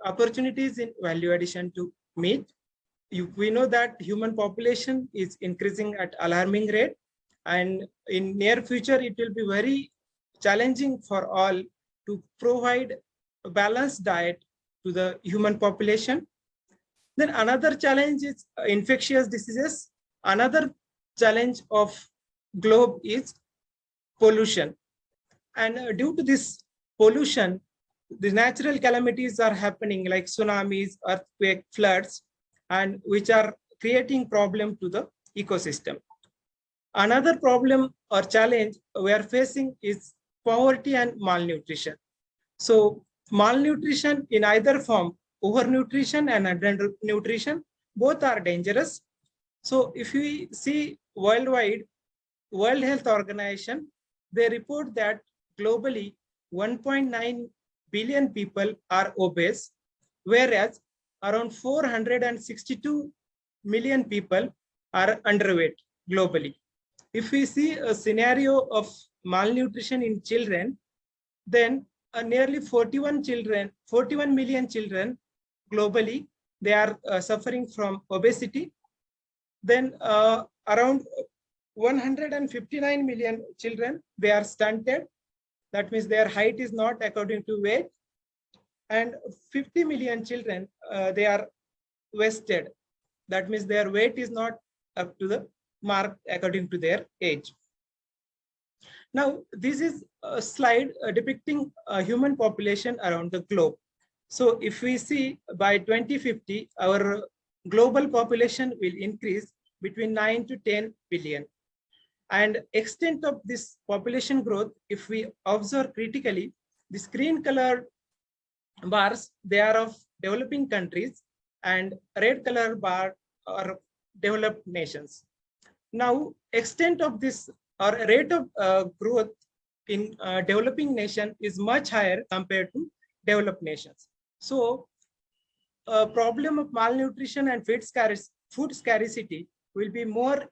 opportunities in value addition to meat. We know that human population is increasing at alarming rate, and in near future it will be very challenging for all to provide a balanced diet to the human population. Then another challenge is infectious diseases. Another challenge of globe is pollution. And due to this pollution, the natural calamities are happening like tsunamis, earthquake, floods, and which are creating problem to the ecosystem. Another problem or challenge we are facing is poverty and malnutrition. So malnutrition in either form, overnutrition and undernutrition, both are dangerous. So if we see worldwide, World Health Organization, they report that globally 1.9 billion people are obese, whereas around 462 million people are underweight globally. If we see a scenario of malnutrition in children, then nearly 41 million children globally, they are suffering from obesity. Then around 159 million children, they are stunted. That means their height is not according to weight. And 50 million children, they are wasted. That means their weight is not up to the mark according to their age. Now, this is a slide depicting human population around the globe. So if we see by 2050, our global population will increase between 9 to 10 billion. And extent of this population growth, if we observe critically, the green colored bars, they are of developing countries, and red color bar are developed nations. Now, extent of this or rate of growth in developing nation is much higher compared to developed nations. So, a problem of malnutrition and food scarcity will be more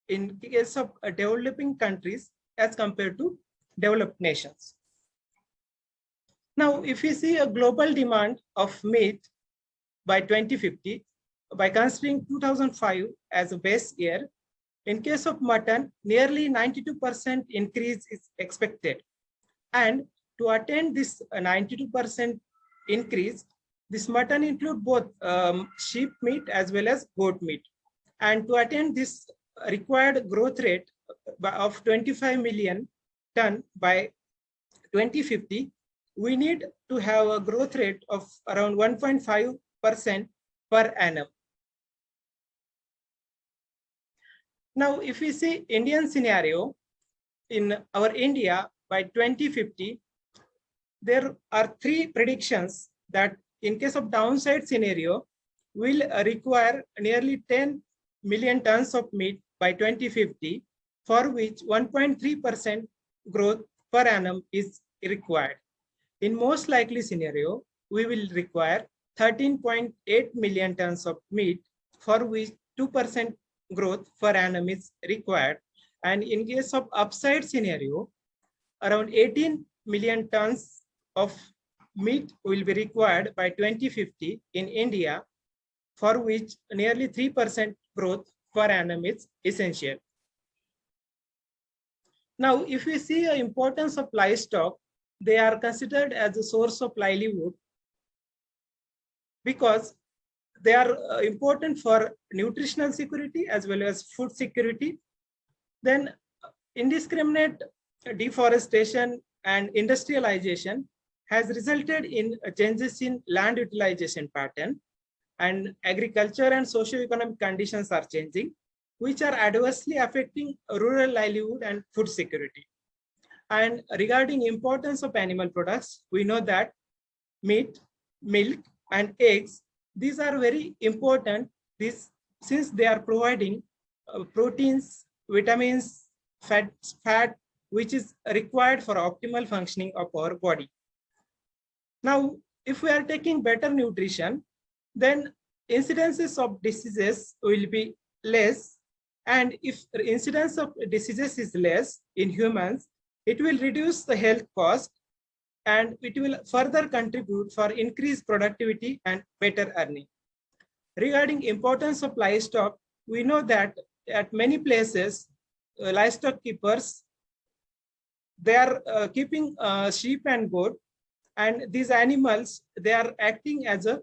in case of developing countries as compared to developed nations. Now, if we see a global demand of meat by 2050, by considering 2005 as a base year, in case of mutton, nearly 92% increase is expected. And to attain this 92% increase, this mutton include both sheep meat as well as goat meat. And to attain this required growth rate of 25 million ton by 2050, we need to have a growth rate of around 1.5% per annum. Now, if we see Indian scenario, in our India by 2050, there are 3 predictions that in case of downside scenario, will require nearly 10 million tons of meat by 2050, for which 1.3% growth per annum is required. In most likely scenario, we will require 13.8 million tons of meat, for which 2% growth per annum is required. And in case of upside scenario, around 18 million tons of meat will be required by 2050 in India, for which nearly 3% growth per annum is essential. Now, if we see the importance of livestock, they are considered as a source of livelihood because they are important for nutritional security as well as food security. Then indiscriminate deforestation and industrialization has resulted in changes in land utilization pattern, and agriculture and socio-economic conditions are changing, which are adversely affecting rural livelihood and food security. And regarding importance of animal products, we know that meat, milk, and eggs, these are very important since they are providing proteins, vitamins, fat, which is required for optimal functioning of our body. Now, if we are taking better nutrition, then incidences of diseases will be less. And if the incidence of diseases is less in humans, it will reduce the health cost. and it will further contribute for increased productivity and better earning. Regarding importance of livestock, we know that at many places, livestock keepers, they are keeping sheep and goat, and these animals, they are acting as a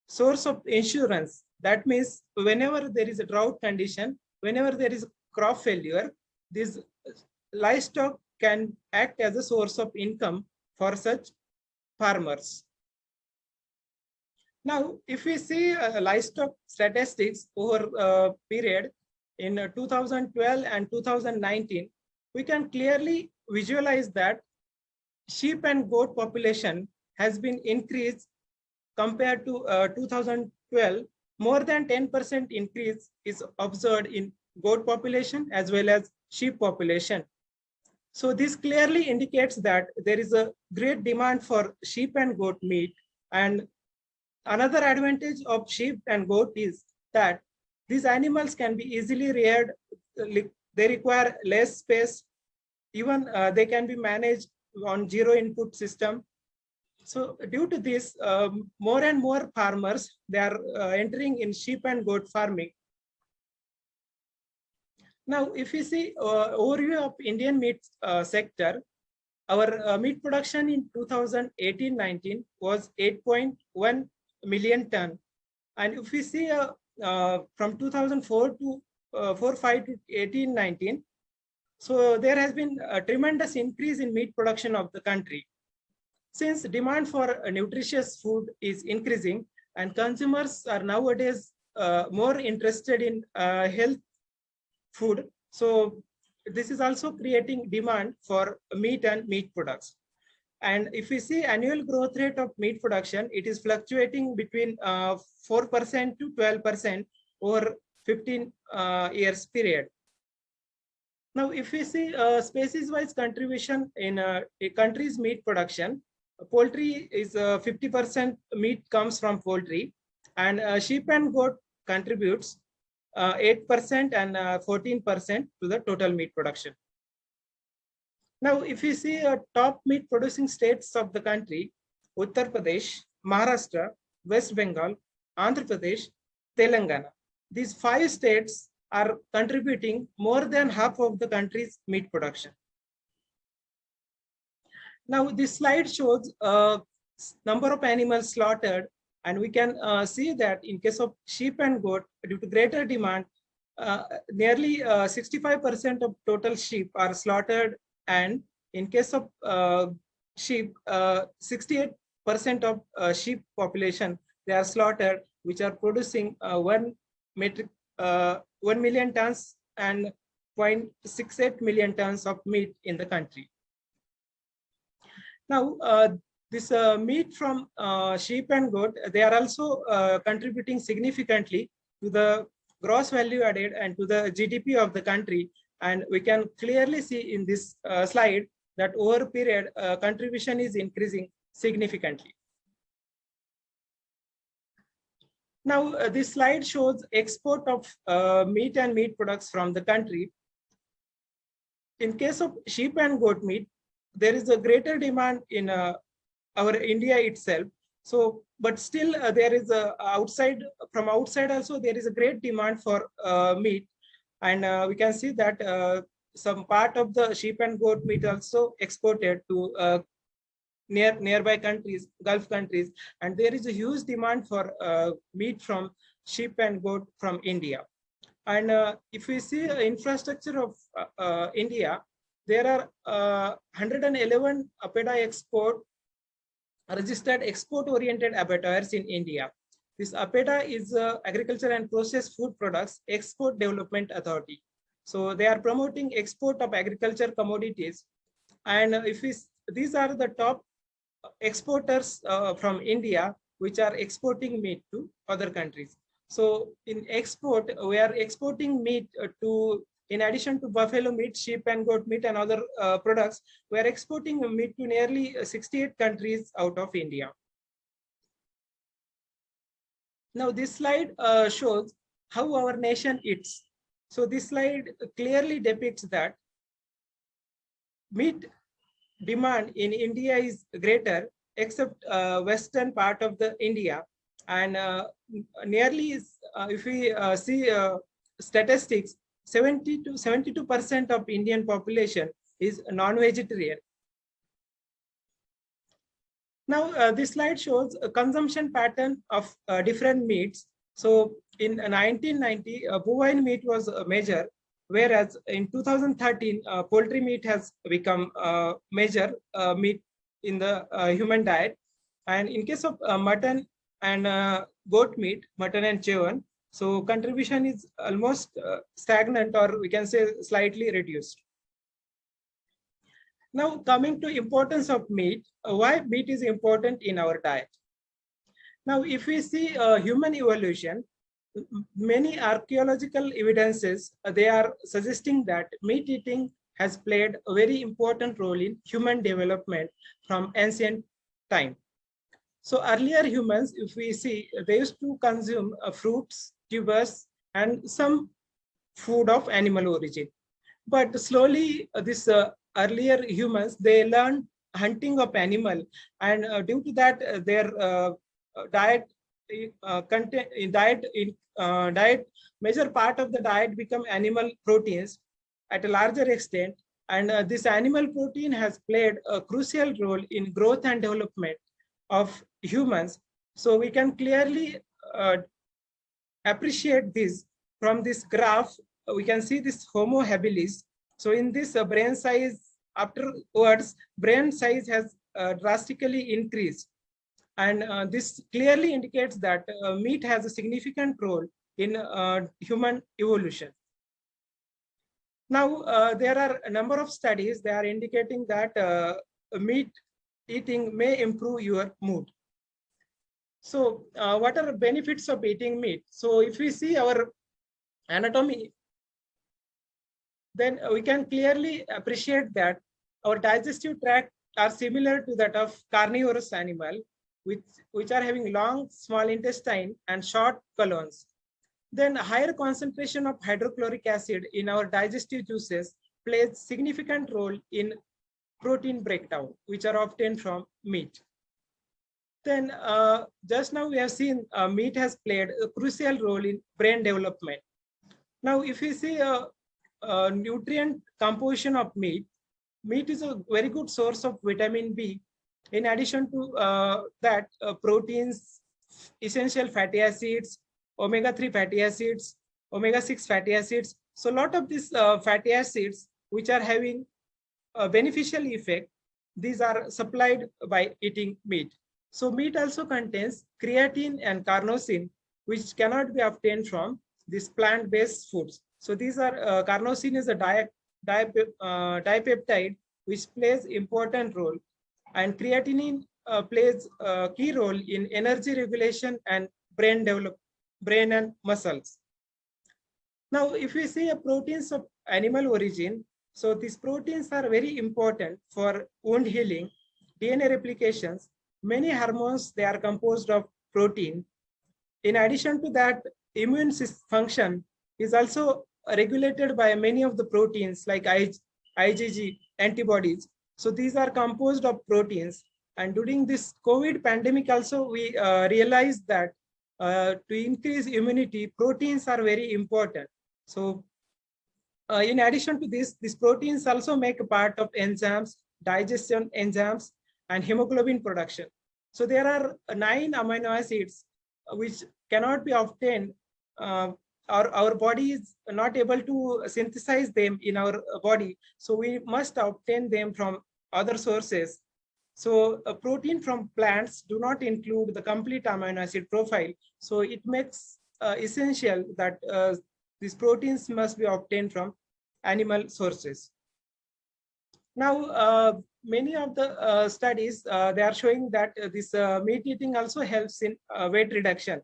source of insurance. That means whenever there is a drought condition, whenever there is crop failure, these livestock can act as a source of income for such farmers. Now, if we see livestock statistics over a period in 2012 and 2019, we can clearly visualize that sheep and goat population has been increased compared to 2012. More than 10% increase is observed in goat population as well as sheep population. So this clearly indicates that there is a great demand for sheep and goat meat. And another advantage of sheep and goat is that these animals can be easily reared. They require less space. Even they can be managed on zero input system. So due to this, more and more farmers, they are entering in sheep and goat farming. Now, if we see overview of Indian meat sector, our meat production in 2018-19 was 8.1 million ton. And if we see from 2004 to 45 to 18-19, so there has been a tremendous increase in meat production of the country. Since demand for nutritious food is increasing and consumers are nowadays more interested in health food, so this is also creating demand for meat and meat products. And if we see annual growth rate of meat production, it is fluctuating between 4% to 12% over 15 years period. Now, if we see species-wise contribution in a country's meat production, poultry is 50% meat comes from poultry, and sheep and goat contributes 8% and 14% to the total meat production. Now, if you see top meat producing states of the country, Uttar Pradesh, Maharashtra, West Bengal, Andhra Pradesh, Telangana, these 5 states are contributing more than half of the country's meat production. Now, this slide shows number of animals slaughtered, and we can see that in case of sheep and goat, due to greater demand, nearly 65% of total sheep are slaughtered, and in case of sheep, 68% of sheep population, they are slaughtered, which are producing 1 million tons and 0.68 million tons of meat in the country. Now, this meat from sheep and goat, they are also contributing significantly to the gross value added and to the GDP of the country. And we can clearly see in this slide that over a period, contribution is increasing significantly. Now, this slide shows export of meat and meat products from the country. In case of sheep and goat meat, there is a greater demand in our India itself. So, but still there is from outside also, there is a great demand for meat. And we can see that some part of the sheep and goat meat also exported to nearby countries, Gulf countries. And there is a huge demand for meat from sheep and goat from India. And if we see the infrastructure of India, there are 111 APEDA registered export-oriented abattoirs in India. This APEDA is Agriculture and Processed Food Products Export Development Authority. So they are promoting export of agriculture commodities. And these are the top exporters from India, which are exporting meat to other countries. So in export, we are exporting meat in addition to buffalo meat, sheep and goat meat and other products, we are exporting meat to nearly 68 countries out of India. Now this slide shows how our nation eats. So this slide clearly depicts that meat demand in India is greater, except western part of the India, and nearly, if we see statistics, 70 to 72% of Indian population is non-vegetarian. Now, this slide shows a consumption pattern of different meats. So, in 1990, bovine meat was a major, whereas in 2013, poultry meat has become major meat in the human diet. And in case of mutton and goat meat, mutton and chicken, so contribution is almost stagnant, or we can say slightly reduced. Now, coming to importance of meat, why meat is important in our diet. Now, if we see human evolution, many archaeological evidences, they are suggesting that meat eating has played a very important role in human development from ancient time. So earlier humans, if we see, they used to consume fruits, tubers, and some food of animal origin. But slowly, this earlier humans, they learned hunting of animal, and due to that, their diet major part of the diet become animal proteins at a larger extent, and this animal protein has played a crucial role in growth and development of humans. So we can clearly appreciate this from this graph. We can see this Homo habilis. So in this brain size, afterwards, brain size has drastically increased. And this clearly indicates that meat has a significant role in human evolution. Now, there are a number of studies that are indicating that meat eating may improve your mood. So what are the benefits of eating meat? So if we see our anatomy, then we can clearly appreciate that our digestive tract are similar to that of carnivorous animal, which are having long, small intestine and short colons. Then higher concentration of hydrochloric acid in our digestive juices plays significant role in protein breakdown, which are obtained from meat. Then just now we have seen meat has played a crucial role in brain development. Now, if we see a nutrient composition of meat, meat is a very good source of vitamin B. In addition to that, proteins, essential fatty acids, omega-3 fatty acids, omega-6 fatty acids. So a lot of these fatty acids, which are having a beneficial effect, these are supplied by eating meat. So meat also contains creatine and carnosine, which cannot be obtained from these plant-based foods. So these are carnosine is a dipeptide which plays important role, and creatinine plays a key role in energy regulation and brain and muscles. Now, if we see proteins of animal origin, so these proteins are very important for wound healing, DNA replications. Many hormones, they are composed of protein. In addition to that, immune function is also regulated by many of the proteins like IgG antibodies. So these are composed of proteins. And during this COVID pandemic also, we realized that to increase immunity, proteins are very important. So in addition to this, these proteins also make a part of enzymes, digestion enzymes, and hemoglobin production. So there are 9 amino acids which cannot be obtained. Our body is not able to synthesize them in our body. So we must obtain them from other sources. So a protein from plants do not include the complete amino acid profile. So it makes essential that these proteins must be obtained from animal sources. Now, many of the studies, they are showing that this meat eating also helps in weight reduction,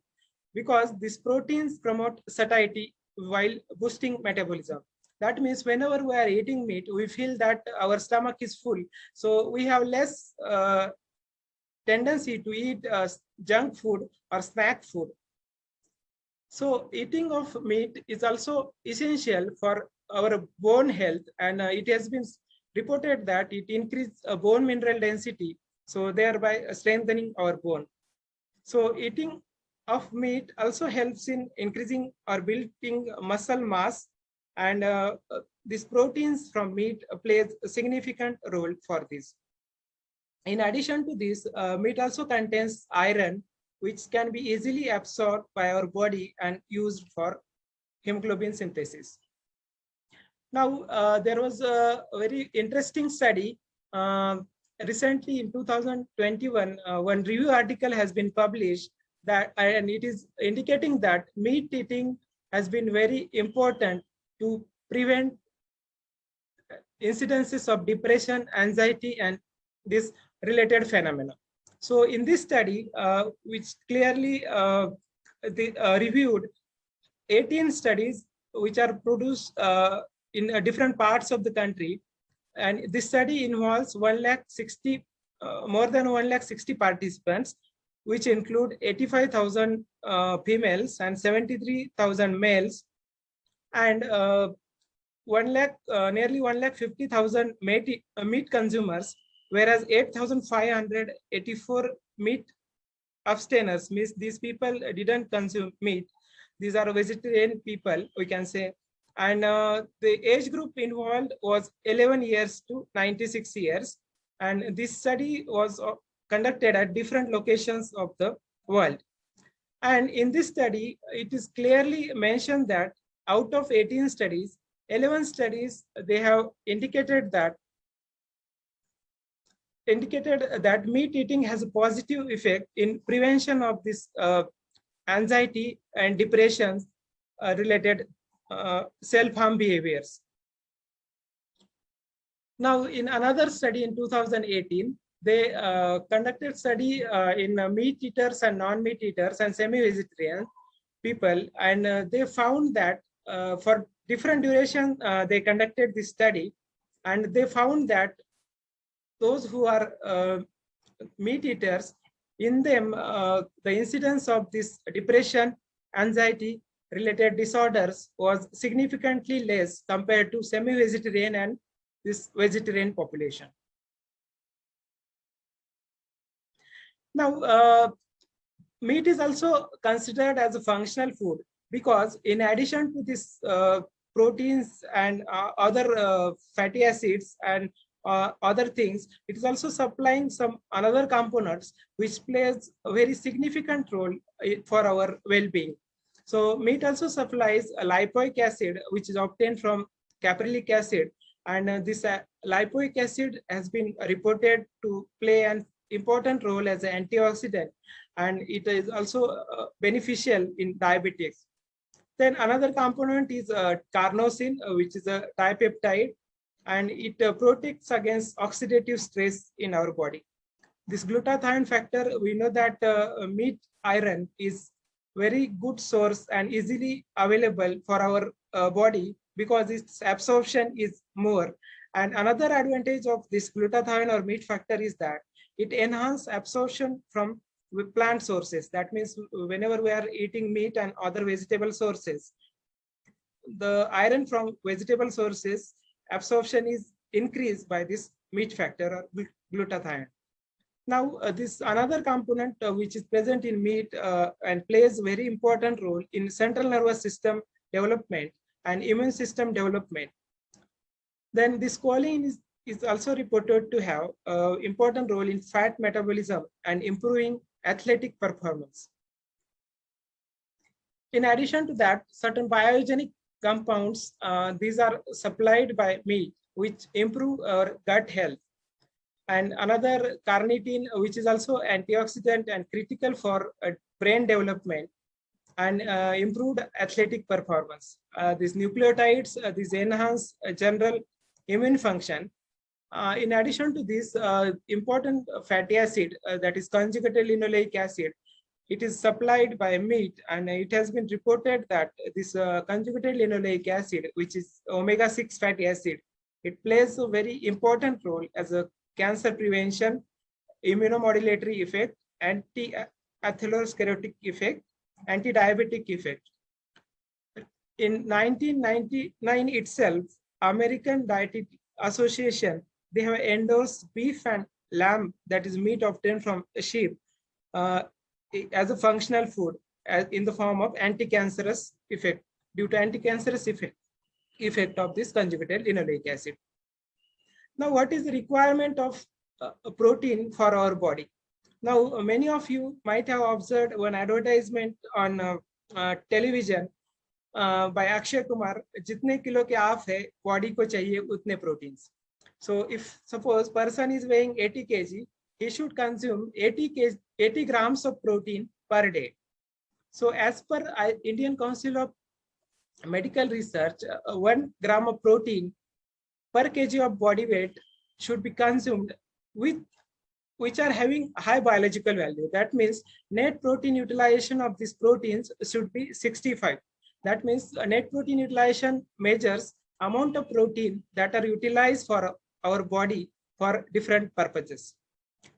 because these proteins promote satiety while boosting metabolism. That means whenever we are eating meat, we feel that our stomach is full. So we have less tendency to eat junk food or snack food. So eating of meat is also essential for our bone health, and it has been reported that it increased bone mineral density, so thereby strengthening our bone. So eating of meat also helps in increasing or building muscle mass, and these proteins from meat plays a significant role for this. In addition to this, meat also contains iron, which can be easily absorbed by our body and used for hemoglobin synthesis. Now, there was a very interesting study recently in 2021. One review article has been published that, and it is indicating that meat eating has been very important to prevent incidences of depression, anxiety, and this related phenomena. So in this study, which clearly reviewed 18 studies which are produced in different parts of the country, and this study involves more than 160 participants, which include 85,000 females and 73,000 males, and nearly 150,000 meat consumers, whereas 8,584 meat abstainers, means these people didn't consume meat. These are vegetarian people, we can say. And the age group involved was 11 years to 96 years. And this study was conducted at different locations of the world. And in this study, it is clearly mentioned that out of 18 studies, 11 studies, they have indicated that meat eating has a positive effect in prevention of this anxiety and depression related self-harm behaviors. Now, in another study in 2018, they conducted study in meat eaters and non-meat eaters and semi-vegetarian people, and they found that for different duration, they conducted this study, and they found that those who are meat eaters, in them, the incidence of this depression, anxiety related disorders was significantly less compared to semi-vegetarian and this vegetarian population. Now, meat is also considered as a functional food because in addition to this proteins and other fatty acids and other things, it is also supplying some another components which plays a very significant role for our well-being. So meat also supplies a lipoic acid, which is obtained from caprylic acid, and this lipoic acid has been reported to play an important role as an antioxidant, and it is also beneficial in diabetics. Then another component is carnosine, which is a dipeptide, and it protects against oxidative stress in our body. This glutathione factor, we know that meat iron is very good source and easily available for our body because its absorption is more. And another advantage of this glutathione or meat factor is that it enhances absorption from plant sources. That means whenever we are eating meat and other vegetable sources, the iron from vegetable sources absorption is increased by this meat factor or glutathione. Now, this another component which is present in meat and plays a very important role in central nervous system development and immune system development. Then this choline is also reported to have important role in fat metabolism and improving athletic performance. In addition to that, certain biogenic compounds, these are supplied by meat, which improve our gut health. And another carnitine, which is also antioxidant and critical for brain development and improved athletic performance. These nucleotides, these enhance general immune function. In addition to this, important fatty acid, that is conjugated linoleic acid, it is supplied by meat, and it has been reported that this conjugated linoleic acid, which is omega-6 fatty acid, it plays a very important role as a cancer prevention, immunomodulatory effect, anti-atherosclerotic effect, anti-diabetic effect. In 1999 itself, American Association, they have endorsed beef and lamb, that is meat obtained from sheep, uh, as a functional food in the form of anti-cancerous effect, due to anti-cancerous effect of this conjugated linoleic acid. Now, what is the requirement of protein for our body? Now, many of you might have observed one advertisement on television by Akshay Kumar, जितने kilo के आप है body को चाहिए उतने proteins. So if suppose person is weighing 80 kg, he should consume 80 grams of protein per day. So as per Indian Council of Medical Research, 1 gram of protein per kg of body weight should be consumed with which are having high biological value. That means net protein utilization of these proteins should be 65. That means net protein utilization measures amount of protein that are utilized for our body for different purposes.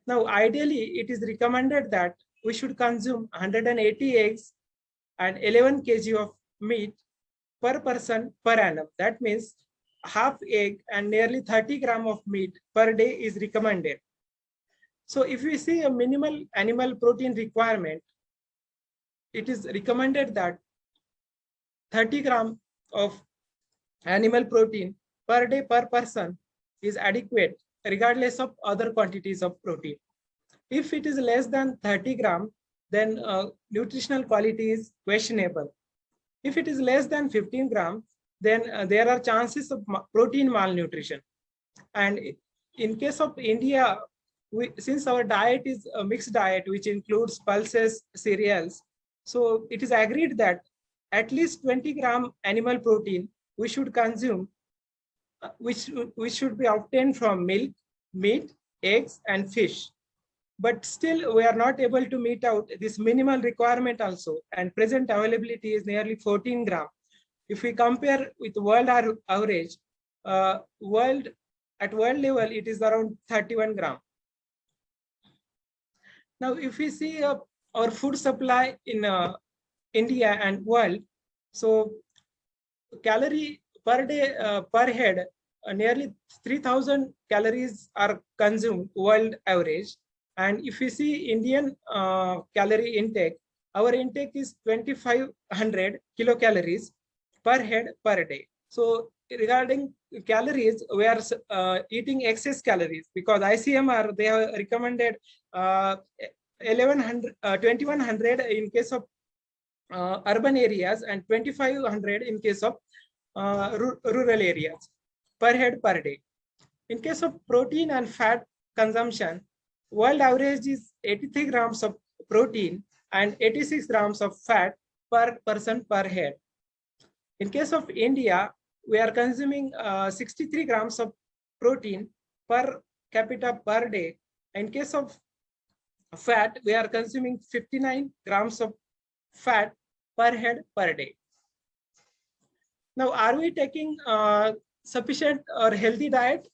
Now, ideally, it is recommended that we should consume 180 eggs and 11 kg of meat per person per annum. That means half egg and nearly 30 gram of meat per day is recommended. So if we see a minimal animal protein requirement, it is recommended that 30 gram of animal protein per day per person is adequate, regardless of other quantities of protein. If it is less than 30 gram, then nutritional quality is questionable. If it is less than 15 gram, then there are chances of protein malnutrition. And in case of India, since our diet is a mixed diet, which includes pulses, cereals, so it is agreed that at least 20 gram animal protein we should consume, which should be obtained from milk, meat, eggs, and fish. But still, we are not able to meet out this minimal requirement also, and present availability is nearly 14 gram. If we compare with world average, at world level, it is around 31 gram. Now, if we see our food supply in India and world, so calorie per day per head, nearly 3,000 calories are consumed world average. And if we see Indian calorie intake, our intake is 2,500 kilocalories per head per day. So regarding calories, we are eating excess calories, because ICMR, they have recommended 2,100 in case of urban areas and 2,500 in case of rural areas per head per day. In case of protein and fat consumption, world average is 83 grams of protein and 86 grams of fat per person per head. In case of India, we are consuming 63 grams of protein per capita per day. In case of fat, we are consuming 59 grams of fat per head per day. Now, are we taking sufficient or healthy diet?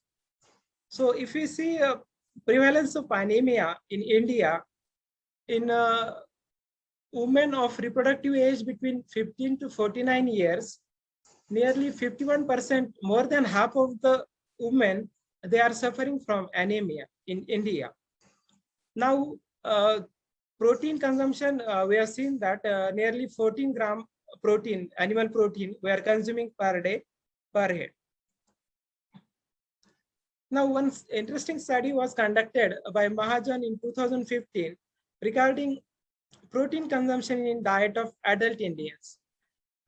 So if we see prevalence of anemia in India, in women of reproductive age between 15 to 49 years, nearly 51%, more than half of the women, they are suffering from anemia in India. Now, protein consumption, we have seen that nearly 14 gram protein, animal protein, we are consuming per day, per head. Now, one interesting study was conducted by Mahajan in 2015 regarding protein consumption in diet of adult Indians.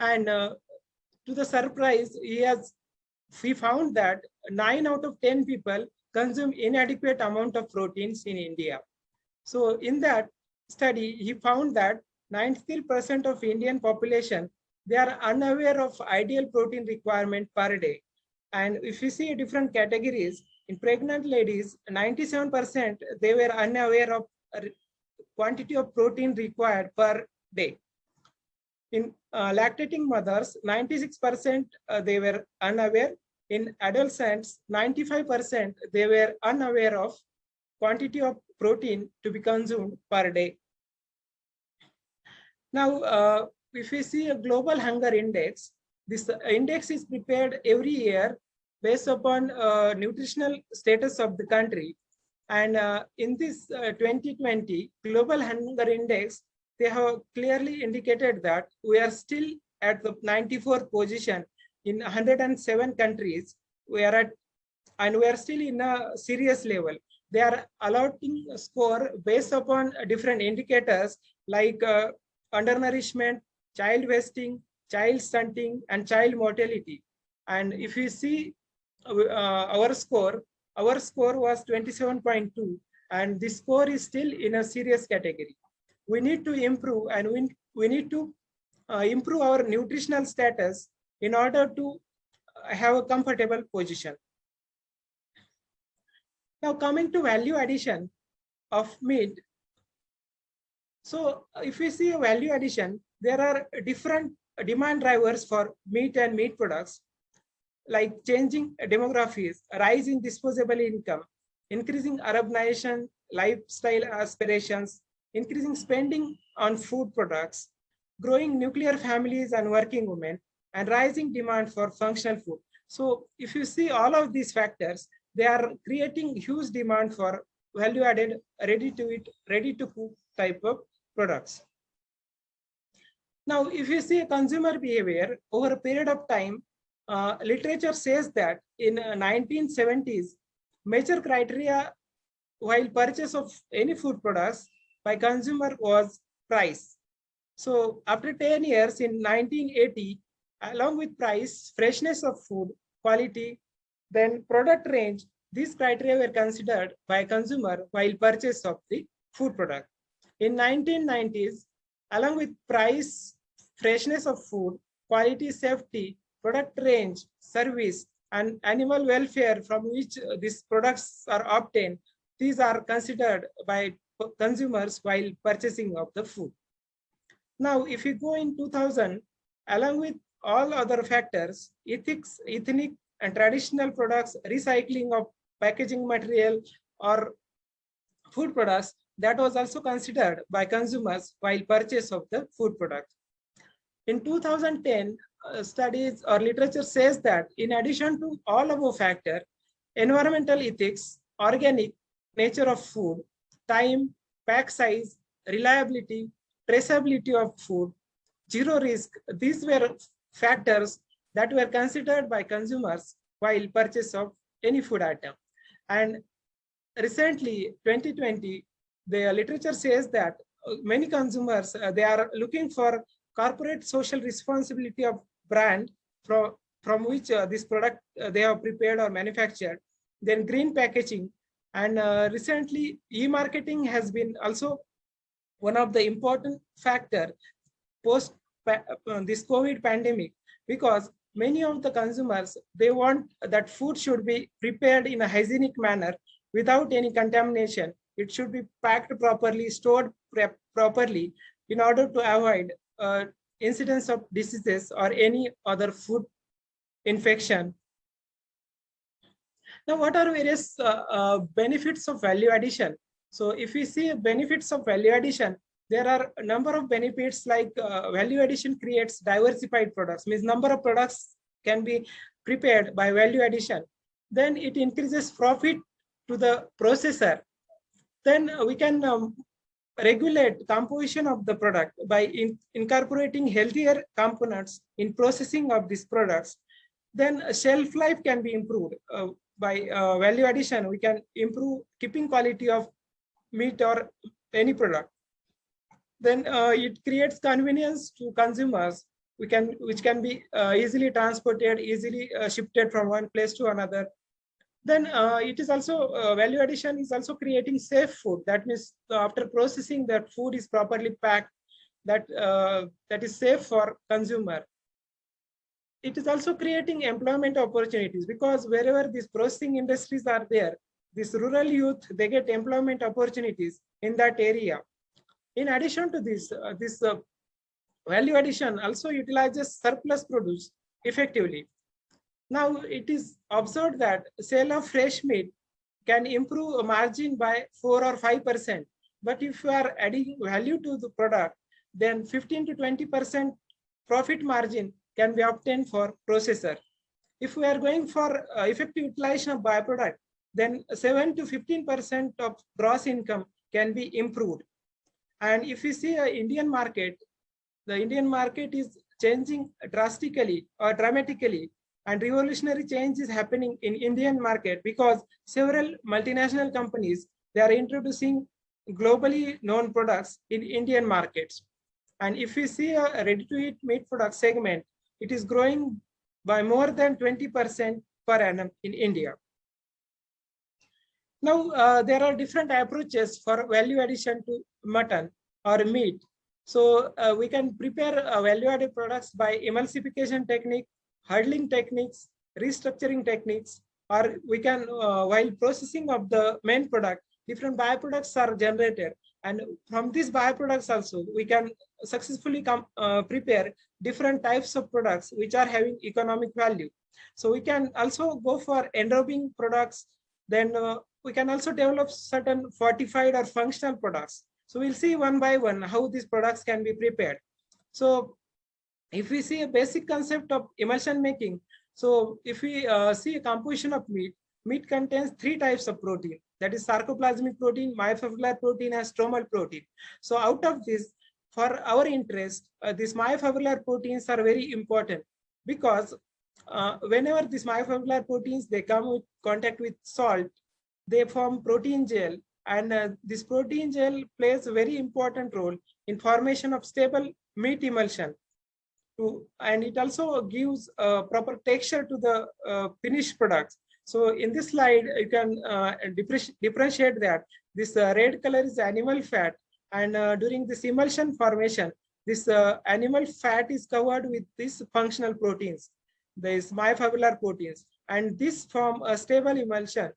And to the surprise, he found that 9 out of 10 people consume inadequate amount of proteins in India. So in that study, he found that 93% of Indian population, they are unaware of ideal protein requirement per day. And if you see different categories, in pregnant ladies, 97%, they were unaware of quantity of protein required per day. In lactating mothers, 96% they were unaware. In adolescents, 95% they were unaware of quantity of protein to be consumed per day. Now, if we see a global hunger index, this index is prepared every year based upon nutritional status of the country. And in this 2020 Global Hunger Index, they have clearly indicated that we are still at the 94th position in 107 countries. We are at, and we are still in a serious level. They are allotting a score based upon different indicators like undernourishment, child wasting, child stunting, and child mortality. And if you see our score was 27.2, and this score is still in a serious category. We need to improve, and we need to improve our nutritional status in order to have a comfortable position. Now, coming to value addition of meat. So if we see a value addition, there are different demand drivers for meat and meat products, like changing demographics, rise in disposable income, increasing urbanization, lifestyle aspirations, increasing spending on food products, growing nuclear families and working women, and rising demand for functional food. So if you see all of these factors, they are creating huge demand for value-added, ready-to-eat, ready-to-cook type of products. Now, if you see consumer behavior over a period of time, literature says that in 1970s, major criteria while purchase of any food products by consumer was price. So after 10 years in 1980, along with price, freshness of food, quality, then product range, these criteria were considered by consumer while purchase of the food product. In 1990s, along with price, freshness of food, quality, safety, product range, service, and animal welfare from which these products are obtained, these are considered by consumers while purchasing of the food. Now, if you go in 2000, along with all other factors, ethics, ethnic, and traditional products, recycling of packaging material or food products, that was also considered by consumers while purchase of the food product. In 2010, studies or literature says that in addition to all above factor, environmental ethics, organic nature of food, time, pack size, reliability, traceability of food, zero risk, these were factors that were considered by consumers while purchase of any food item. And recently, 2020, the literature says that many consumers, they are looking for corporate social responsibility of brand from which this product they have prepared or manufactured, then green packaging. And recently, e-marketing has been also one of the important factor post this COVID pandemic, because many of the consumers, they want that food should be prepared in a hygienic manner without any contamination. It should be packed properly, stored properly in order to avoid incidence of diseases or any other food infection. Now, what are various benefits of value addition? So if we see benefits of value addition, there are a number of benefits, like value addition creates diversified products, means number of products can be prepared by value addition. Then it increases profit to the processor. Then we can regulate composition of the product by incorporating healthier components in processing of these products. Then shelf life can be improved by value addition. We can improve keeping quality of meat or any product. Then it creates convenience to consumers, which can be easily transported, easily shifted from one place to another. Then it is also value addition is also creating safe food. That means after processing, that food is properly packed, that is safe for consumer. It is also creating employment opportunities, because wherever these processing industries are there, this rural youth, they get employment opportunities in that area. In addition to this, value addition also utilizes surplus produce effectively. Now, it is observed that sale of fresh meat can improve a margin by 4 or 5%. But if you are adding value to the product, then 15 to 20% profit margin can be obtained for processor. If we are going for effective utilization of byproduct, then 7 to 15% of gross income can be improved. And if we see Indian market, the Indian market is changing drastically or dramatically, and revolutionary change is happening in Indian market because several multinational companies, they are introducing globally known products in Indian markets. And if we see a ready-to-eat meat product segment, it is growing by more than 20% per annum in India. Now, there are different approaches for value addition to mutton or meat. So we can prepare value-added products by emulsification technique, hurdling techniques, restructuring techniques, or we can, while processing of the main product, different byproducts are generated. And from these byproducts also, we can successfully prepare different types of products which are having economic value. So we can also go for enrobing products. Then we can also develop certain fortified or functional products. So we'll see one by one how these products can be prepared. So if we see a basic concept of emulsion making, so if we see a composition of meat, meat contains 3 types of protein. That is sarcoplasmic protein, myofibrillar protein, and stromal protein. So out of this, for our interest, these myofibrillar proteins are very important because whenever these myofibrillar proteins, they come with contact with salt, they form protein gel, and this protein gel plays a very important role in formation of stable meat emulsion. And it also gives a proper texture to the finished products. So in this slide, you can differentiate that this red color is animal fat, and during this emulsion formation, this animal fat is covered with these functional proteins, these myofibrillar proteins, and this form a stable emulsion.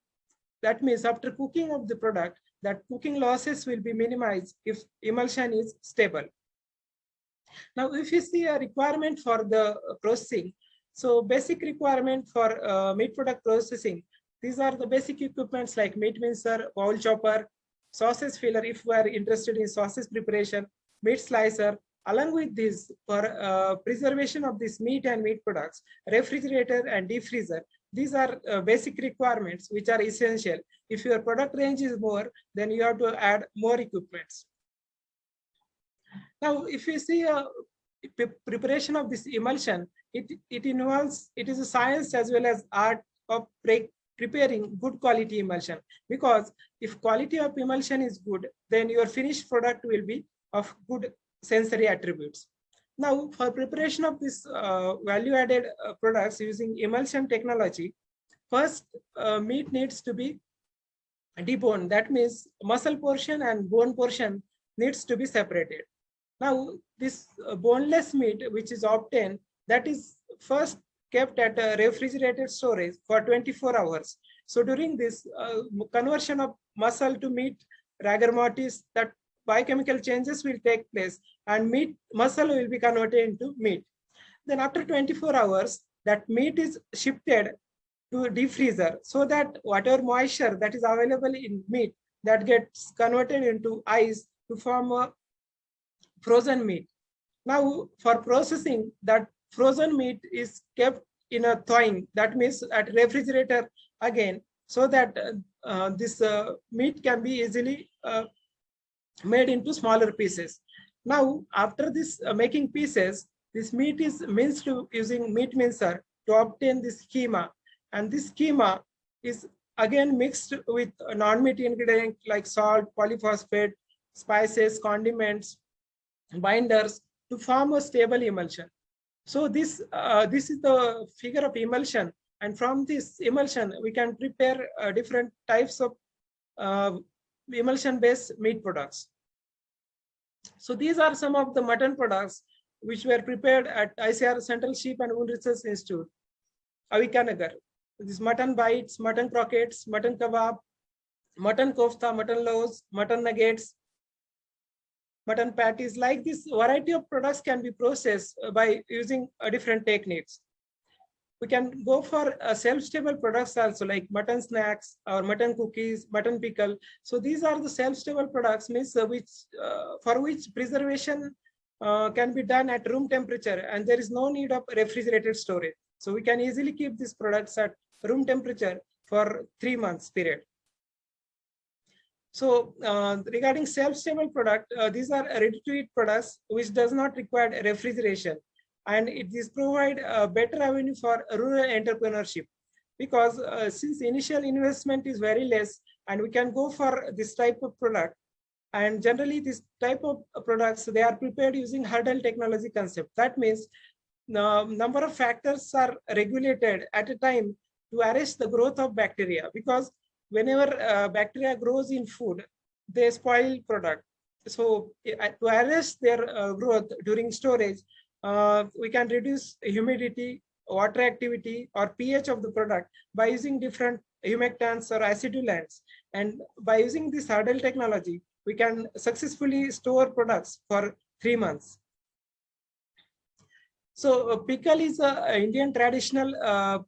That means after cooking of the product, that cooking losses will be minimized if emulsion is stable. Now, if you see a requirement for the processing, so basic requirement for meat product processing, these are the basic equipments like meat mincer, bowl chopper, sausage filler if we are interested in sausage preparation, meat slicer. Along with this, for preservation of this meat and meat products, refrigerator and deep freezer, these are basic requirements which are essential. If your product range is more, then you have to add more equipments. Now, if you see preparation of this emulsion, it is a science as well as art of preparing good quality emulsion. Because if quality of emulsion is good, then your finished product will be of good sensory attributes. Now, for preparation of this value-added products using emulsion technology, first meat needs to be deboned. That means muscle portion and bone portion needs to be separated. Now, this boneless meat which is obtained, that is first kept at a refrigerated storage for 24 hours. So during this conversion of muscle to meat, rigor mortis, that biochemical changes will take place and muscle will be converted into meat. Then after 24 hours, that meat is shifted to deep freezer so that whatever moisture that is available in meat, that gets converted into ice to form a frozen meat. Now, for processing, that frozen meat is kept in a thawing, that means at refrigerator again, so that this meat can be easily made into smaller pieces. Now, after this making pieces, this meat is minced using meat mincer to obtain this schema, and this schema is again mixed with non-meat ingredients like salt, polyphosphate, spices, condiments, binders to form a stable emulsion. So this is the figure of emulsion, and from this emulsion we can prepare different types of emulsion-based meat products. So these are some of the mutton products which were prepared at ICR Central Sheep and Wool Research Institute, Avikanagar. This mutton bites, mutton croquettes, mutton kebab, mutton kofta, mutton loaves, mutton nuggets, mutton patties. Like this, variety of products can be processed by using different techniques. We can go for self-stable products also, like mutton snacks or mutton cookies, mutton pickle. So these are the self-stable products, means for which preservation can be done at room temperature, and there is no need of refrigerated storage. So we can easily keep these products at room temperature for 3 months period. So regarding shelf-stable product, these are ready-to-eat products which does not require refrigeration, and it is provide a better avenue for rural entrepreneurship, because since initial investment is very less and we can go for this type of product. And generally this type of products, they are prepared using hurdle technology concept. That means the number of factors are regulated at a time to arrest the growth of bacteria, because whenever bacteria grows in food, they spoil product. So to arrest their growth during storage, we can reduce humidity, water activity, or pH of the product by using different humectants or acidulants. And by using this hurdle technology, we can successfully store products for 3 months. So pickle is Indian traditional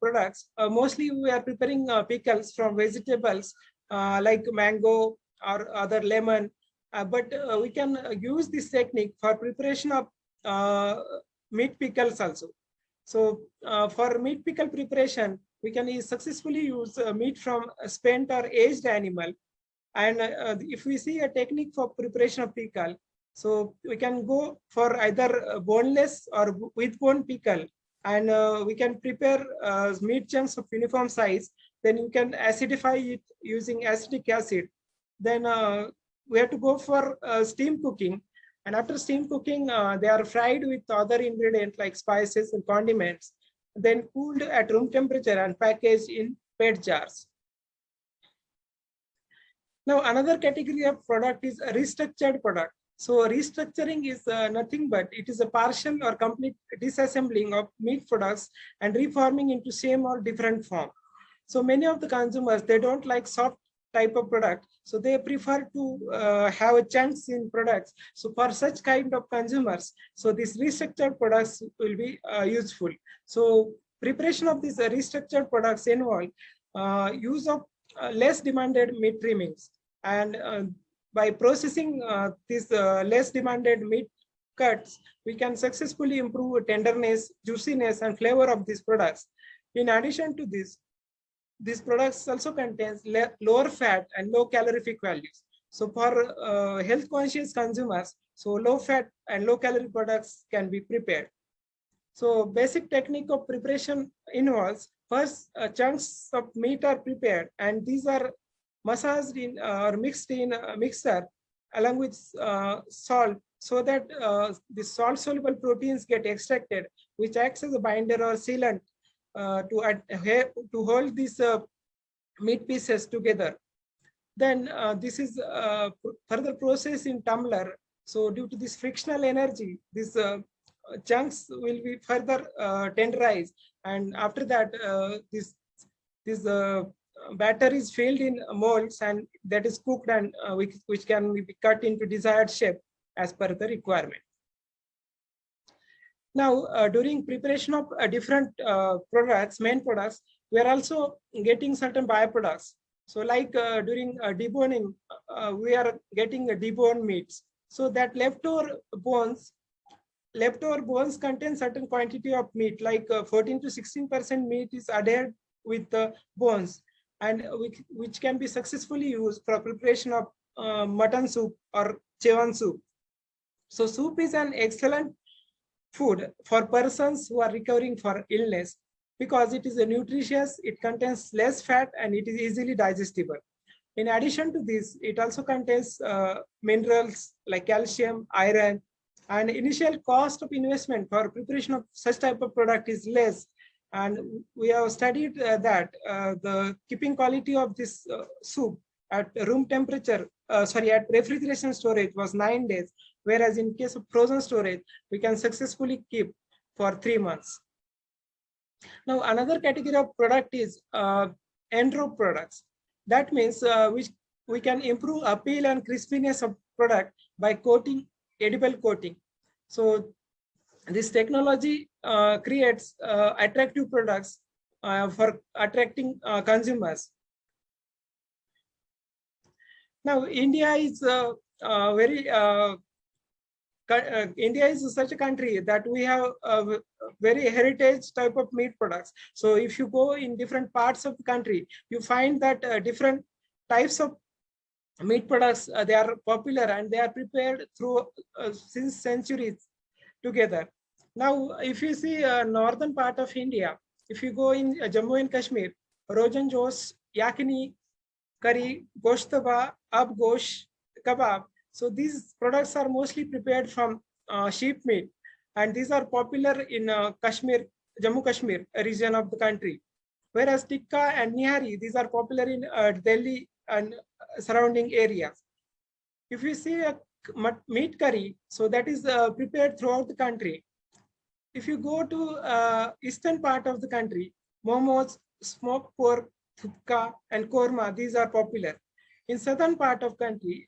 products. Mostly we are preparing pickles from vegetables like mango or other lemon, but we can use this technique for preparation of meat pickles also. So for meat pickle preparation, we can successfully use meat from a spent or aged animal. And if we see a technique for preparation of pickle, so we can go for either boneless or with bone pickle, and we can prepare meat chunks of uniform size. Then you can acidify it using acetic acid. Then we have to go for steam cooking. And after steam cooking, they are fried with other ingredients like spices and condiments, then cooled at room temperature and packaged in PET jars. Now, another category of product is a restructured product. So restructuring is nothing but it is a partial or complete disassembling of meat products and reforming into same or different form. So many of the consumers, they don't like soft type of product, so they prefer to have a chunks in products. So for such kind of consumers, so these restructured products will be useful. So preparation of these restructured products involve use of less demanded meat trimmings, and by processing these less demanded meat cuts, we can successfully improve tenderness, juiciness, and flavor of these products. In addition to this, these products also contains lower fat and low calorific values. So for health conscious consumers, so low fat and low calorie products can be prepared. So basic technique of preparation involves first chunks of meat are prepared, and these are massaged in or mixed in a mixer along with salt, so that the salt soluble proteins get extracted, which acts as a binder or sealant to hold these meat pieces together. Then this is further processed in tumbler. So due to this frictional energy, these chunks will be further tenderized, and after that this batter is filled in molds, and that is cooked, and which can be cut into desired shape as per the requirement. Now, during preparation of different products, main products, we are also getting certain byproducts. So like during deboning, we are getting deboned meats. So that leftover bones contain certain quantity of meat, like 14 to 16% meat is adhered with the bones, and which can be successfully used for preparation of mutton soup or chevan soup. So soup is an excellent food for persons who are recovering for illness, because it is nutritious, it contains less fat, and it is easily digestible. In addition to this, it also contains minerals like calcium, iron, and initial cost of investment for preparation of such type of product is less. And we have studied that the keeping quality of this soup at room temperature, at refrigeration storage was 9 days, whereas in case of frozen storage, we can successfully keep for 3 months. Now, another category of product is end-row products. That means which we can improve appeal and crispiness of product by coating, edible coating. So this technology creates attractive products for attracting consumers. Now, India is India is such a country that we have very heritage type of meat products. So if you go in different parts of the country, you find that different types of meat products, they are popular and they are prepared through since centuries together. Now, if you see northern part of India, if you go in Jammu and Kashmir, Rogan Josh, Yakini, curry, goshtaba, ab gosh, kebab. So these products are mostly prepared from sheep meat, and these are popular in Kashmir, Jammu Kashmir region of the country. Whereas tikka and nihari, these are popular in Delhi and surrounding areas. If you see a meat curry, so that is prepared throughout the country. If you go to eastern part of the country, momos, smoked pork, thupka, and korma, these are popular. In southern part of country,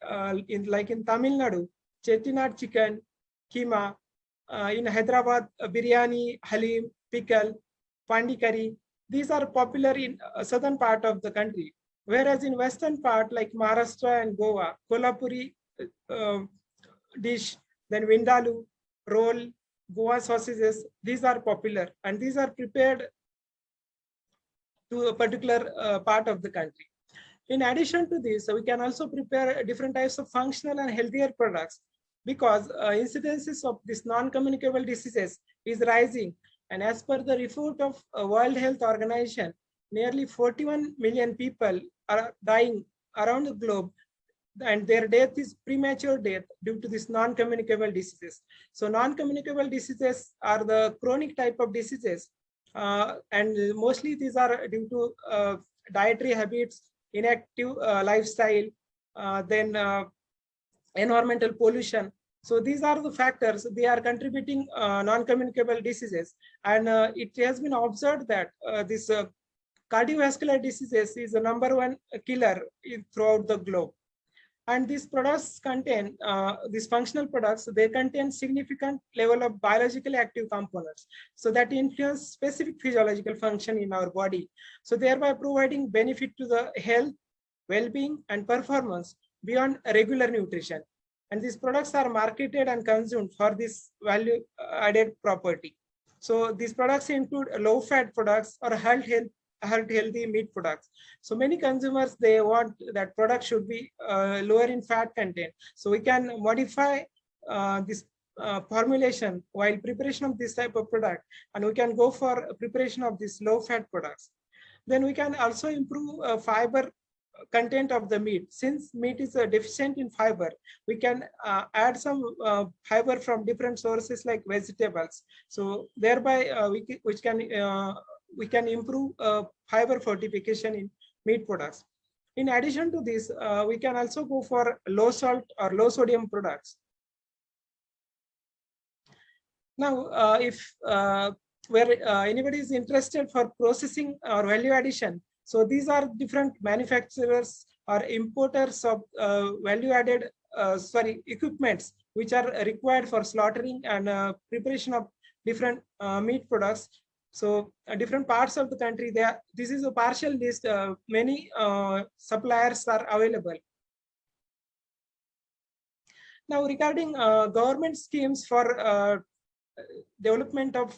in Tamil Nadu, chettinad chicken, keema, in Hyderabad, biryani, halim, pickle, pandi curry, these are popular in southern part of the country. Whereas in western part, like Maharashtra and Goa, Kolhapuri dish, then Vindaloo, roll, Goa sausages, these are popular and these are prepared to a particular part of the country. In addition to this, we can also prepare different types of functional and healthier products because incidences of this non-communicable diseases is rising. And as per the report of World Health Organization, nearly 41 million people are dying around the globe, and their death is premature death due to this non-communicable diseases. So non-communicable diseases are the chronic type of diseases, and mostly these are due to dietary habits, inactive lifestyle, then environmental pollution. So these are the factors, they are contributing non-communicable diseases. And it has been observed that this cardiovascular diseases is the #1 killer throughout the globe. And these products contain, these functional products, they contain significant level of biologically active components. So that influence specific physiological function in our body. So thereby providing benefit to the health, well-being, and performance beyond regular nutrition. And these products are marketed and consumed for this value added property. So these products include low-fat products or healthy meat products. So many consumers, they want that product should be lower in fat content. So we can modify this formulation while preparation of this type of product, and we can go for preparation of these low-fat products. Then we can also improve fiber content of the meat. Since meat is deficient in fiber, we can add some fiber from different sources like vegetables. So thereby we can improve fiber fortification in meat products. In addition to this, we can also go for low salt or low sodium products. Now, if anybody is interested for processing or value addition, so these are different manufacturers or importers of value-added equipments which are required for slaughtering and preparation of different meat products. So different parts of the country, this is a partial list. Many suppliers are available. Now, regarding government schemes for development of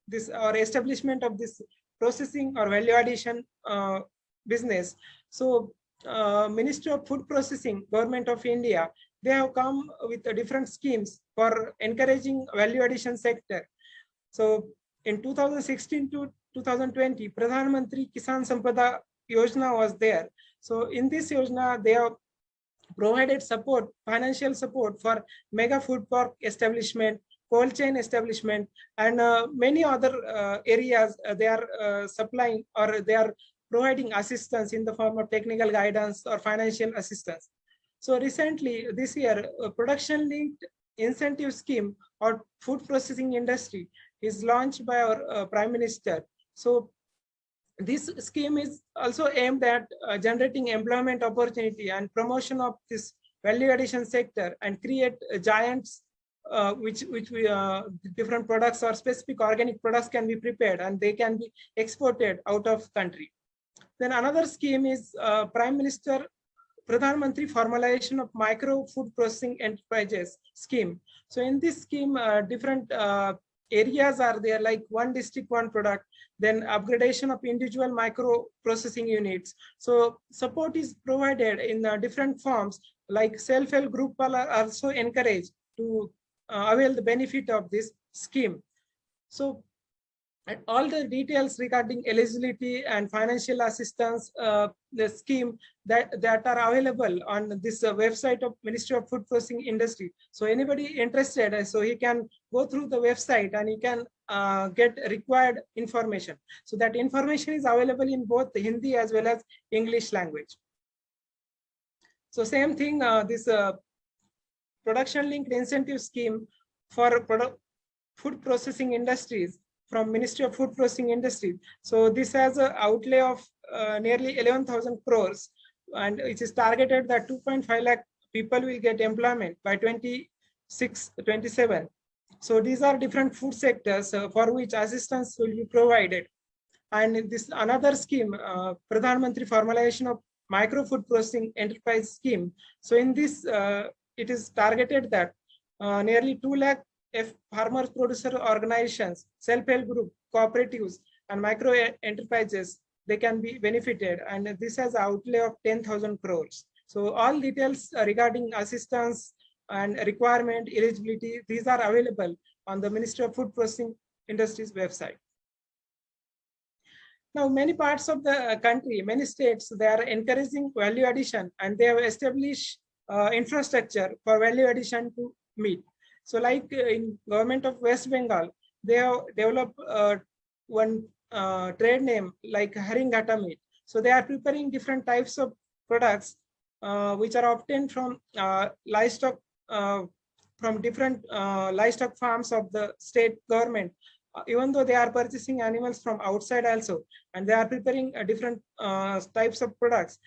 this or establishment of this processing or value addition business. So Ministry of Food Processing, Government of India, they have come with different schemes for encouraging value addition sector. So in 2016 to 2020, Pradhan Mantri Kisan Sampada Yojana was there. So in this Yojana, they have provided support, financial support for mega food park establishment, cold chain establishment, and many other areas. They are supplying or they are providing assistance in the form of technical guidance or financial assistance. So recently, this year, a production-linked incentive scheme or food processing industry is launched by our Prime Minister. So this scheme is also aimed at generating employment opportunity and promotion of this value addition sector and create giants which different products or specific organic products can be prepared and they can be exported out of country. Then another scheme is Prime Minister Pradhan Mantri Formalization of Micro Food Processing Enterprises scheme. So in this scheme, different areas are there, like one district, one product, then upgradation of individual micro processing units. So support is provided in different forms, like self-help group are also encouraged to avail the benefit of this scheme. So and all the details regarding eligibility and financial assistance, the scheme that are available on this website of Ministry of Food Processing Industry. So anybody interested, so he can go through the website and he can get required information. So that information is available in both Hindi as well as English language. So same thing, this production linked incentive scheme for food processing industries from Ministry of Food Processing Industry. So this has an outlay of nearly 11,000 crores, and it is targeted that 2.5 lakh people will get employment by 26-27. So these are different food sectors for which assistance will be provided. And this another scheme, Pradhan Mantri Formalization of Micro Food Processing Enterprise Scheme. So in this, it is targeted that nearly 2 lakh farmer producer organizations, self-help group, cooperatives, and micro enterprises, they can be benefited. And this has outlay of 10,000 crores. So all details regarding assistance and requirement, eligibility, these are available on the Ministry of Food Processing Industries website. Now, many parts of the country, many states, they are encouraging value addition, and they have established infrastructure for value addition to meat. So like in government of West Bengal, they have developed one trade name like Haringata meat. So they are preparing different types of products which are obtained from livestock, from different livestock farms of the state government. Even though they are purchasing animals from outside also, and they are preparing different types of products.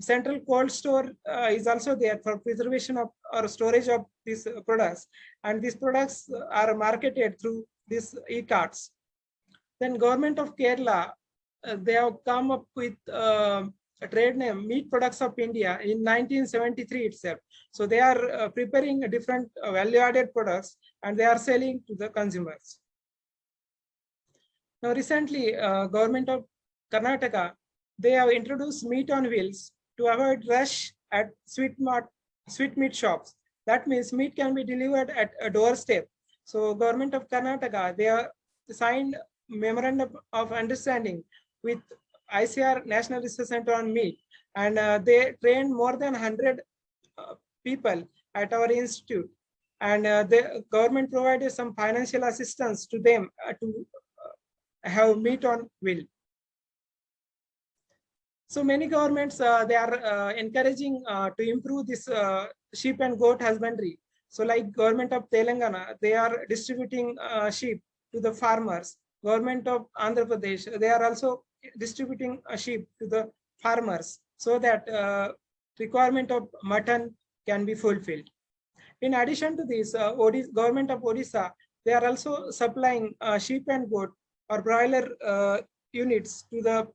Central cold store is also there for preservation of or storage of these products, and these products are marketed through these e-carts. Then government of Kerala, they have come up with a trade name Meat Products of India in 1973 itself. So they are preparing different value-added products, and they are selling to the consumers. Now recently, government of Karnataka, they have introduced meat on wheels to avoid rush at sweet meat shops. That means meat can be delivered at a doorstep. So government of Karnataka, they have signed memorandum of understanding with ICR National Research Center on Meat, and they trained more than 100 people at our institute, and the government provided some financial assistance to them to have meat on wheel. So many governments, they are encouraging to improve this sheep and goat husbandry. So like government of Telangana, they are distributing sheep to the farmers. Government of Andhra Pradesh, they are also distributing sheep to the farmers so that requirement of mutton can be fulfilled. In addition to this, government of Odisha, they are also supplying sheep and goat or broiler units to the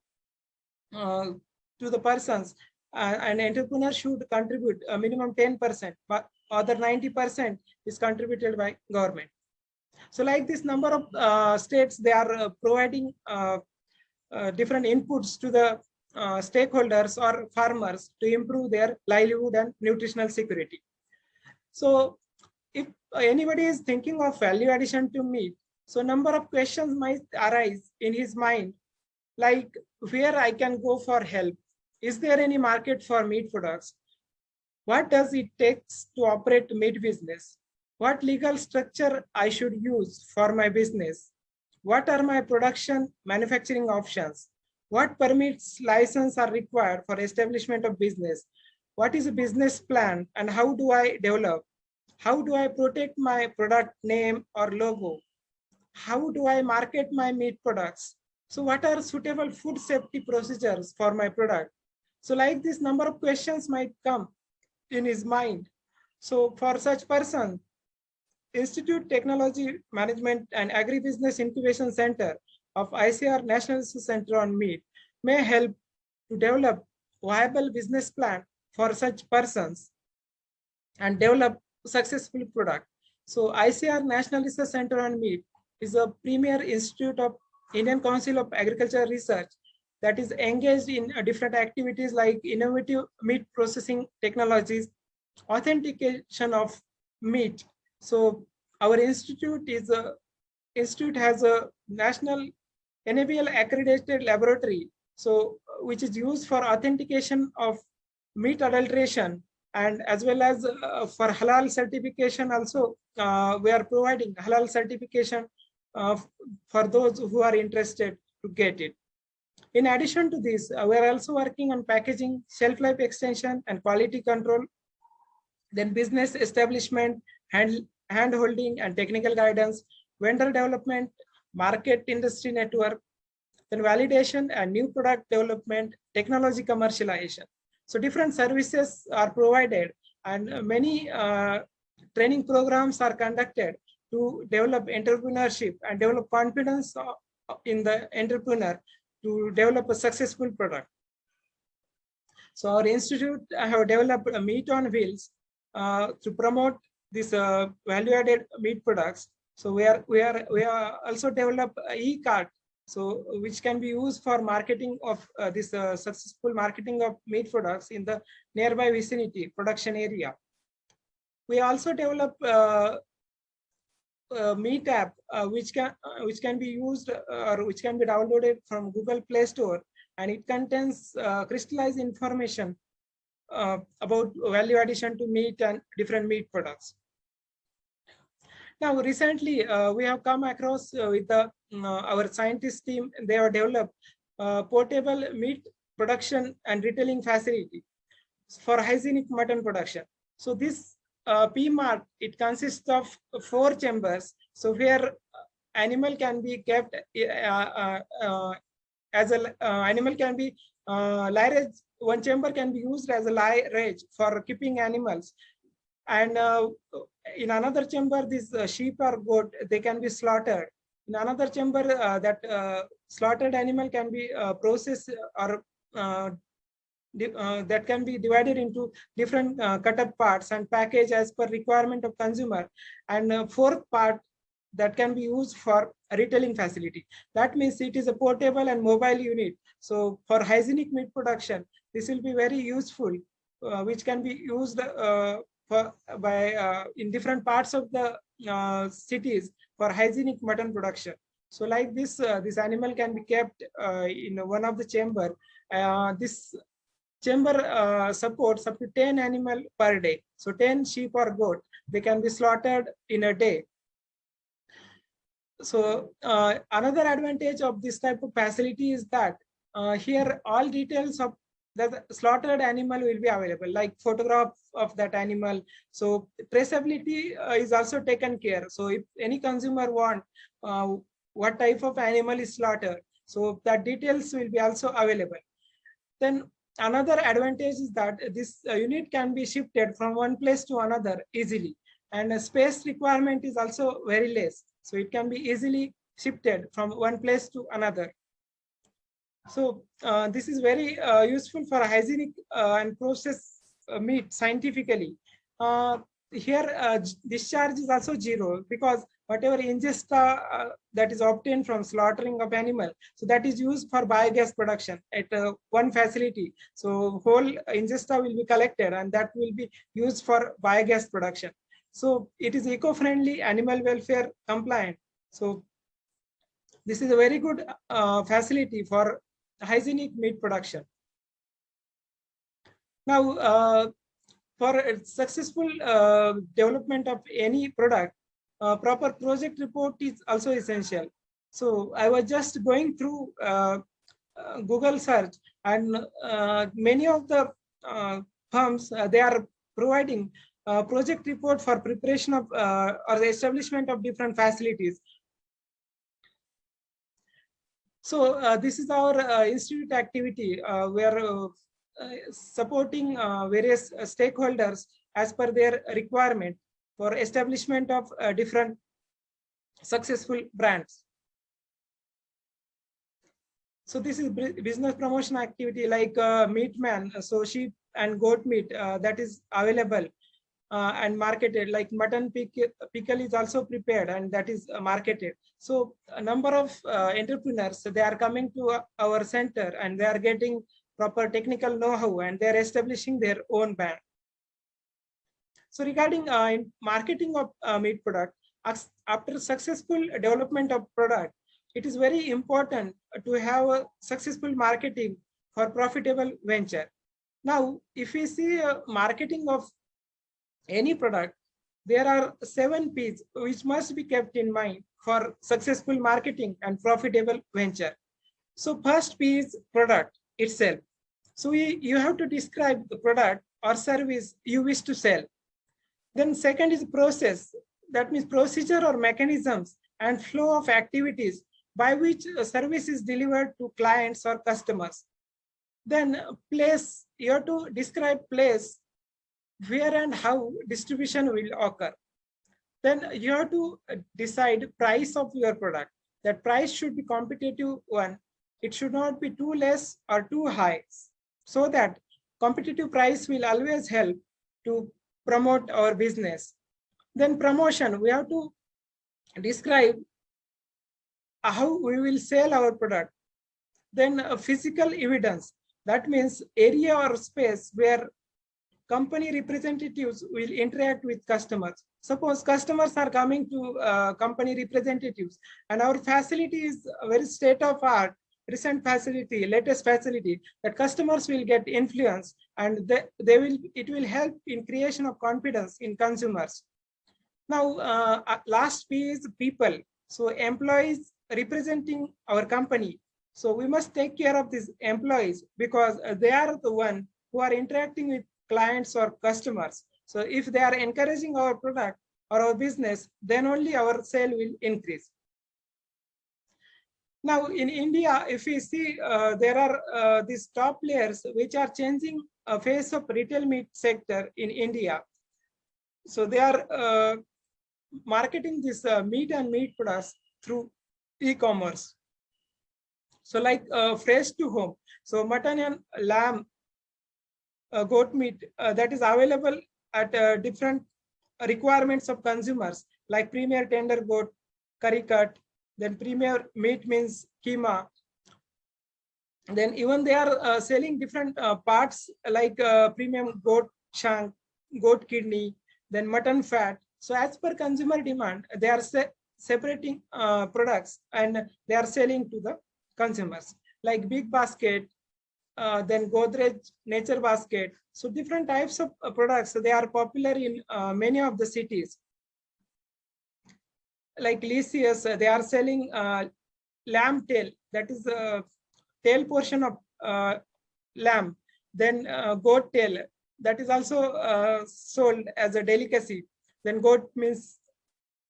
persons. An entrepreneur should contribute a minimum 10%, but other 90% is contributed by government. So like this number of states, they are providing different inputs to the stakeholders or farmers to improve their livelihood and nutritional security. So if anybody is thinking of value addition to meat, so number of questions might arise in his mind, like where I can go for help. Is there any market for meat products? What does it take to operate meat business? What legal structure I should use for my business? What are my production manufacturing options? What permits license are required for establishment of business? What is a business plan and how do I develop? How do I protect my product name or logo? How do I market my meat products? So what are suitable food safety procedures for my product? So like this number of questions might come in his mind. So for such person, Institute Technology Management and Agribusiness Incubation Center of ICR National Research Center on Meat may help to develop viable business plan for such persons and develop successful product. So ICR National Research Center on Meat is a premier institute of Indian Council of Agricultural Research that is engaged in different activities like innovative meat processing technologies, authentication of meat. So our institute has a national NABL accredited laboratory, so which is used for authentication of meat adulteration, and as well as for halal certification also. We are providing halal certification uh, for those who are interested to get it. In addition to this, we are also working on packaging, shelf life extension, and quality control, then business establishment, hand holding and technical guidance, vendor development, market industry network, then validation and new product development, technology commercialization. So different services are provided, and many training programs are conducted to develop entrepreneurship and develop confidence in the entrepreneur to develop a successful product. So our institute have developed a meat on wheels to promote this value-added meat products. So we are also developed e-cart, so which can be used for marketing of this successful marketing of meat products in the nearby vicinity production area. We also develop meat app which can be used or which can be downloaded from Google Play Store, and it contains crystallized information about value addition to meat and different meat products. Now, recently we have come across with our scientist team. They have developed portable meat production and retailing facility for hygienic mutton production. So this PMART, it consists of 4 chambers. So where animal can be kept as a animal can be lairage. One chamber can be used as a lairage for keeping animals, and in another chamber, this sheep or goat, they can be slaughtered. In another chamber, that slaughtered animal can be processed or that can be divided into different cut up parts and packaged as per requirement of consumer. And fourth part that can be used for a retailing facility. That means it is a portable and mobile unit. So for hygienic meat production, this will be very useful, which can be used in different parts of the cities for hygienic mutton production. So like this, this animal can be kept in one of the chamber. This chamber supports up to 10 animal per day. So 10 sheep or goat, they can be slaughtered in a day. So another advantage of this type of facility is that here all details of the slaughtered animal will be available, like photograph of that animal. So traceability is also taken care. So if any consumer want what type of animal is slaughtered, so that details will be also available. Then another advantage is that this unit can be shifted from one place to another easily, and a space requirement is also very less. So it can be easily shifted from one place to another. So this is very useful for hygienic and process meat scientifically. Here discharge is also zero, because whatever ingesta that is obtained from slaughtering of animal, so that is used for biogas production at one facility. So whole ingesta will be collected and that will be used for biogas production. So it is eco-friendly, animal welfare compliant. So this is a very good facility for hygienic meat production. Now, for successful development of any product, proper project report is also essential. So I was just going through Google search, and many of the firms, they are providing project report for preparation of or the establishment of different facilities. So this is our institute activity. We are supporting various stakeholders as per their requirement for establishment of different successful brands. So this is business promotion activity like Meatman, so sheep and goat meat that is available and marketed. Like mutton pickle is also prepared and that is marketed. So a number of entrepreneurs, they are coming to our center and they are getting proper technical know-how and they are establishing their own brand. So regarding marketing of meat product, after successful development of product, it is very important to have a successful marketing for profitable venture. Now, if we see marketing of any product, there are 7 P's which must be kept in mind for successful marketing and profitable venture. So first P is product itself. So you have to describe the product or service you wish to sell. Then second is process. That means procedure or mechanisms and flow of activities by which a service is delivered to clients or customers. Then place, you have to describe place, where and how distribution will occur. Then you have to decide price of your product. That price should be competitive one. It should not be too less or too high, so that competitive price will always help to promote our business. Then promotion, we have to describe how we will sell our product. Then physical evidence, that means area or space where company representatives will interact with customers. Suppose customers are coming to company representatives and our facility is a very state of art, recent facility, latest facility, that customers will get influence and it will help in creation of confidence in consumers. Now, last P is people. So employees representing our company. So we must take care of these employees because they are the one who are interacting with clients or customers. So if they are encouraging our product or our business, then only our sale will increase. Now in India, if we see, there are these top players which are changing a face of retail meat sector in India. So they are marketing this meat and meat products through e-commerce. So like fresh to home. So mutton and lamb, goat meat that is available at different requirements of consumers, like premier tender goat, curry cut, then premier meat means keema. Then even they are selling different parts like premium goat shank, goat kidney, then mutton fat. So as per consumer demand, they are separating products and they are selling to the consumers, like big basket, then Godrej nature basket. So different types of products, they are popular in many of the cities. Like Lysius, they are selling lamb tail, that is the tail portion of lamb. Then goat tail, that is also sold as a delicacy. Then goat means,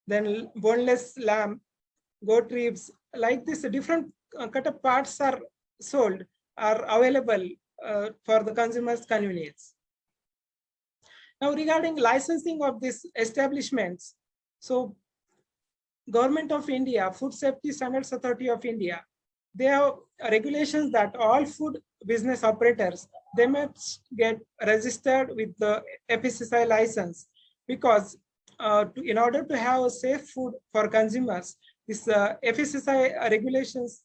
then boneless lamb, goat ribs, like this different cut up parts are sold, are available for the consumer's convenience. Now regarding licensing of these establishments, so Government of India, Food Safety Standards Authority of India, they have regulations that all food business operators, they must get registered with the FSSAI license, because in order to have a safe food for consumers, this FSSAI regulations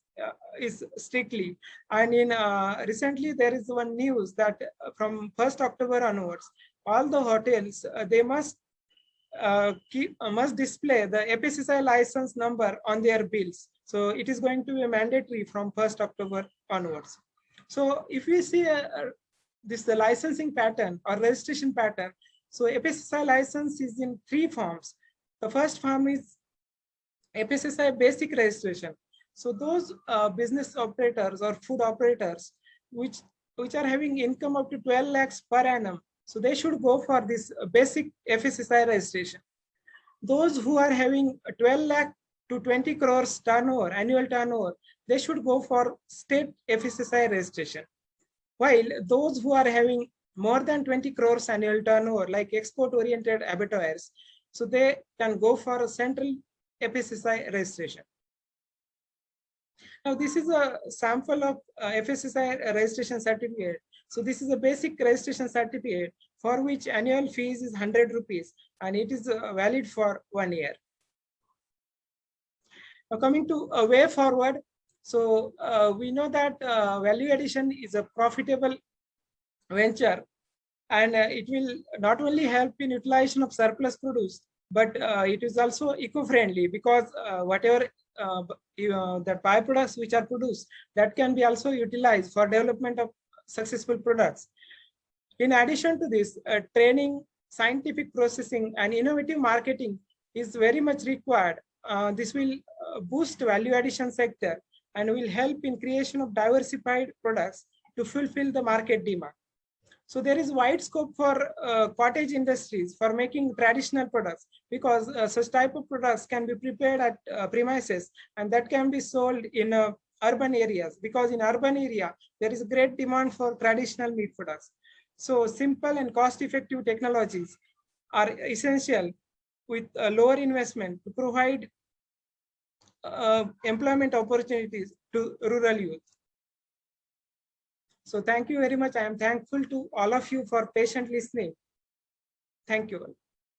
is strictly. And in recently there is one news that from 1st October onwards, all the hotels they must display the FSSAI license number on their bills. So it is going to be mandatory from 1st October onwards. So if we see the licensing pattern or registration pattern, so FSSAI license is in 3 forms. The first form is FSSAI basic registration. So those business operators or food operators which are having income up to 12 lakhs per annum, so they should go for this basic FSSAI registration. Those who are having 12 lakh to 20 crores turnover, annual turnover, they should go for state FSSAI registration. While those who are having more than 20 crores annual turnover, like export-oriented abattoirs, so they can go for a central FSSAI registration. Now, this is a sample of FSSAI registration certificate. So this is a basic registration certificate for which annual fees is 100 rupees and it is valid for 1 year. Now coming to a way forward, so we know that value addition is a profitable venture, and it will not only help in utilization of surplus produce, but it is also eco-friendly because whatever the byproducts which are produced, that can be also utilized for development of successful products. In addition to this, training, scientific processing, and innovative marketing is very much required. This will boost value addition sector and will help in creation of diversified products to fulfill the market demand. So there is wide scope for cottage industries for making traditional products, because such type of products can be prepared at premises and that can be sold in urban areas, because in urban area there is a great demand for traditional meat products. So simple and cost-effective technologies are essential with a lower investment to provide employment opportunities to rural youth. So thank you very much. I am thankful to all of you for patient listening. Thank you all.